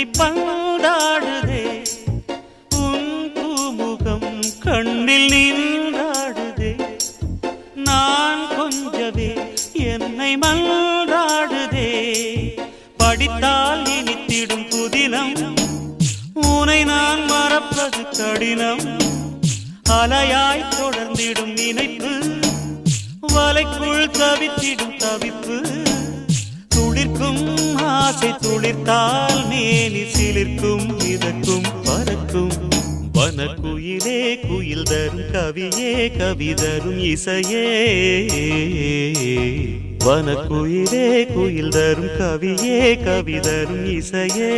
என்னை பந்தாடுதே உன் பூமுகம் கண்ணில் நின்றாடுதே நான் கொஞ்சவே என்னை மன்றாடுதே படித்தால் இனித்திடும் புதினம் உனை நான் மறப்பது கடினம் அலையாய் தொடர்ந்திடும் நினைப்பு வலைக்குள் தவித்திடும் தவிப்பு துளிர்க்கும் ஆசை துளிர்த்தால் மேனி சிலிர்க்கும் மிதக்கும் பறக்கும் வனக்குயிலே குயில் தரும் கவியே கவி தரும் இசையே வனக்குயிலே குயில் தரும் கவியே கவி தரும் இசையே